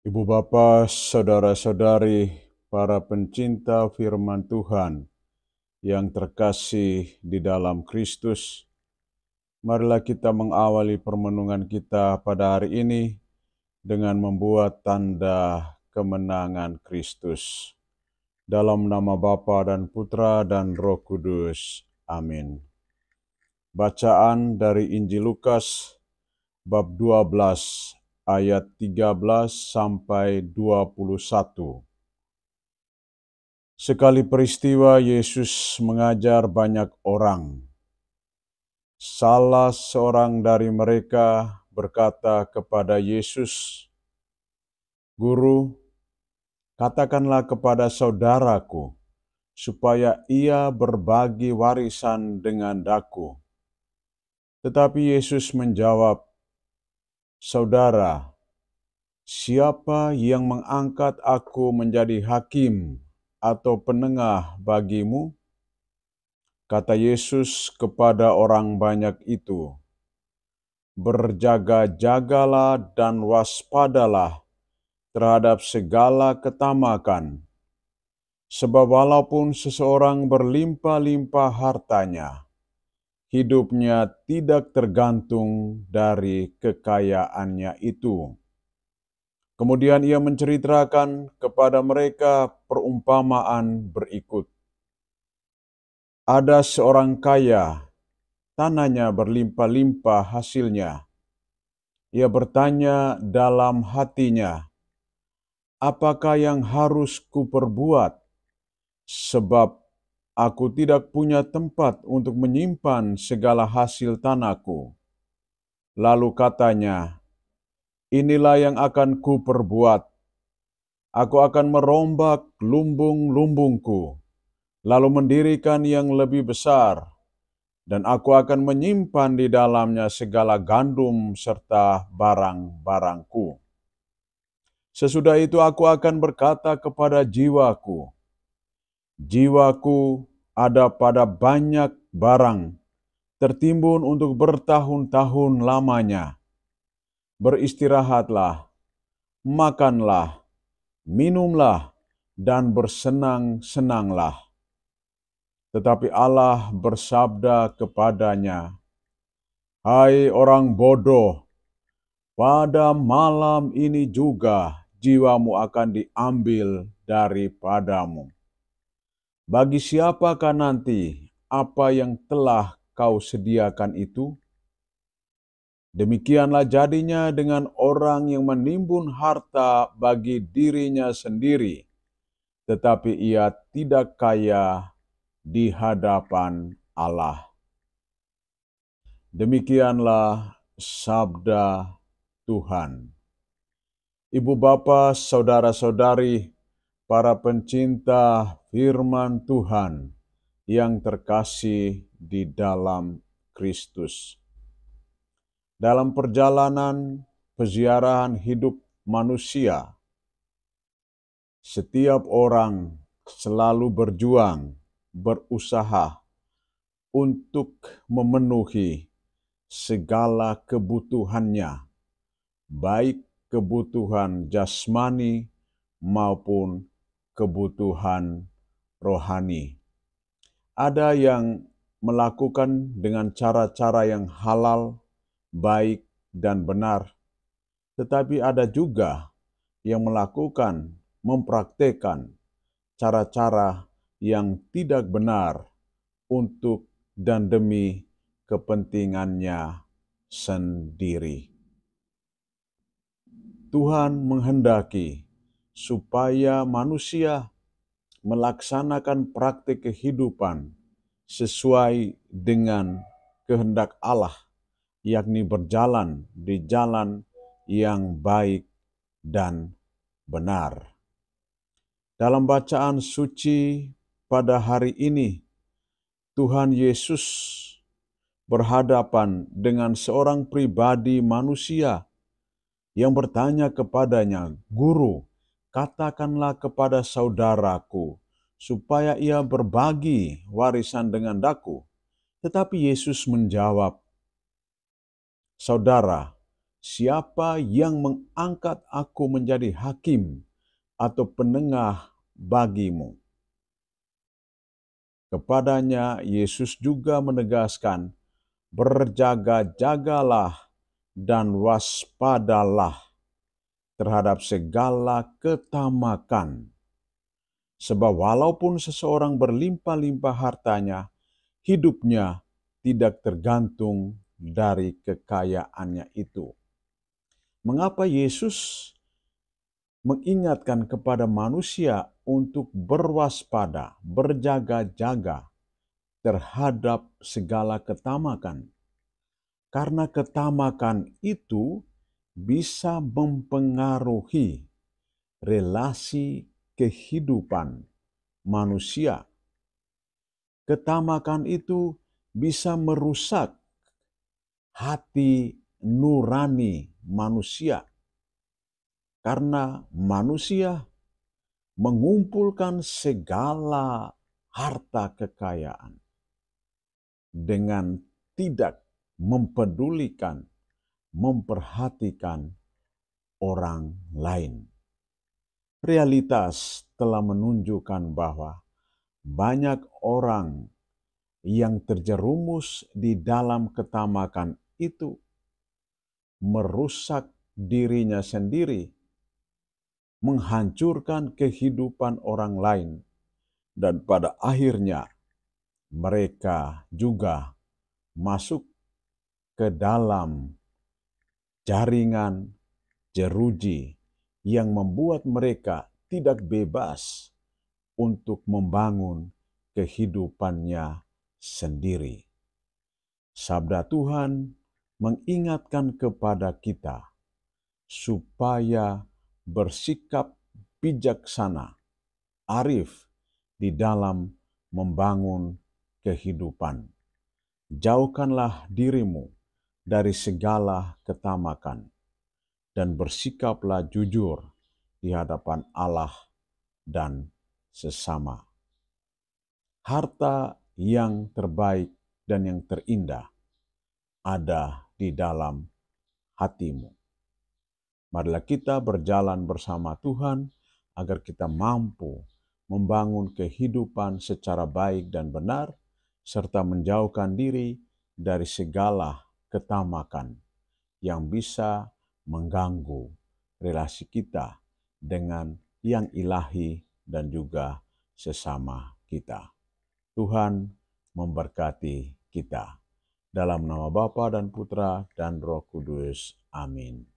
Ibu bapa, saudara-saudari, para pencinta firman Tuhan yang terkasih di dalam Kristus, marilah kita mengawali permenungan kita pada hari ini dengan membuat tanda kemenangan Kristus. Dalam nama Bapa dan Putra dan Roh Kudus. Amin. Bacaan dari Injil Lukas bab 12 ayat 13 sampai 21. Sekali peristiwa Yesus mengajar banyak orang. Salah seorang dari mereka berkata kepada Yesus, "Guru, katakanlah kepada saudaraku, supaya ia berbagi warisan dengan daku." Tetapi Yesus menjawab, "Saudara, siapa yang mengangkat aku menjadi hakim atau penengah bagimu?" Kata Yesus kepada orang banyak itu, "Berjaga-jagalah dan waspadalah terhadap segala ketamakan, sebab walaupun seseorang berlimpah-limpah hartanya, hidupnya tidak tergantung dari kekayaannya itu." Kemudian ia menceritakan kepada mereka perumpamaan berikut. Ada seorang kaya, tanahnya berlimpah-limpah hasilnya. Ia bertanya dalam hatinya, "Apakah yang harus kuperbuat? Sebab aku tidak punya tempat untuk menyimpan segala hasil tanahku." Lalu katanya, "Inilah yang akan kuperbuat. Aku akan merombak lumbung-lumbungku, lalu mendirikan yang lebih besar, dan aku akan menyimpan di dalamnya segala gandum serta barang-barangku. Sesudah itu aku akan berkata kepada jiwaku, 'Jiwaku, ada pada banyak barang, tertimbun untuk bertahun-tahun lamanya. Beristirahatlah, makanlah, minumlah, dan bersenang-senanglah.' Tetapi Allah bersabda kepadanya, 'Hai orang bodoh, pada malam ini juga jiwamu akan diambil daripadamu. Bagi siapakah nanti apa yang telah kau sediakan itu?' Demikianlah jadinya dengan orang yang menimbun harta bagi dirinya sendiri, tetapi ia tidak kaya di hadapan Allah." Demikianlah sabda Tuhan. Ibu bapa, saudara-saudari, para pencinta firman Tuhan yang terkasih di dalam Kristus. Dalam perjalanan peziarahan hidup manusia, setiap orang selalu berjuang, berusaha untuk memenuhi segala kebutuhannya, baik kebutuhan jasmani maupun kebutuhan rohani. Ada yang melakukan dengan cara-cara yang halal, baik, dan benar, tetapi ada juga yang mempraktekkan cara-cara yang tidak benar untuk dan demi kepentingannya sendiri. Tuhan menghendaki supaya manusia melaksanakan praktik kehidupan sesuai dengan kehendak Allah, yakni berjalan di jalan yang baik dan benar. Dalam bacaan suci pada hari ini, Tuhan Yesus berhadapan dengan seorang pribadi manusia yang bertanya kepadanya, "Guru, katakanlah kepada saudaraku, supaya ia berbagi warisan dengan daku." Tetapi Yesus menjawab, "Saudara, Siapa yang mengangkat aku menjadi hakim atau penengah bagimu? Kepadanya Yesus juga menegaskan, berjaga-jagalah dan waspadalah terhadap segala ketamakan. Sebab walaupun seseorang berlimpah-limpah hartanya, hidupnya tidak tergantung dari kekayaannya itu. Mengapa Yesus mengingatkan kepada manusia untuk berwaspada, berjaga-jaga terhadap segala ketamakan? Karena ketamakan itu bisa mempengaruhi relasi kehidupan manusia. Ketamakan itu bisa merusak hati nurani manusia. Karena manusia mengumpulkan segala harta kekayaan dengan tidak mempedulikan, memperhatikan orang lain. Realitas telah menunjukkan bahwa banyak orang yang terjerumus di dalam ketamakan itu merusak dirinya sendiri, menghancurkan kehidupan orang lain, dan pada akhirnya mereka juga masuk ke dalam jaringan jeruji yang membuat mereka tidak bebas untuk membangun kehidupannya sendiri. Sabda Tuhan mengingatkan kepada kita supaya bersikap bijaksana, arif di dalam membangun kehidupan. Jauhkanlah dirimu dari segala ketamakan dan bersikaplah jujur di hadapan Allah dan sesama. Harta yang terbaik dan yang terindah ada di dalam hatimu. Marilah kita berjalan bersama Tuhan agar kita mampu membangun kehidupan secara baik dan benar, serta menjauhkan diri dari segala ketamakan yang bisa mengganggu relasi kita dengan yang ilahi dan juga sesama kita. Tuhan memberkati kita. Dalam nama Bapa dan Putra dan Roh Kudus. Amin.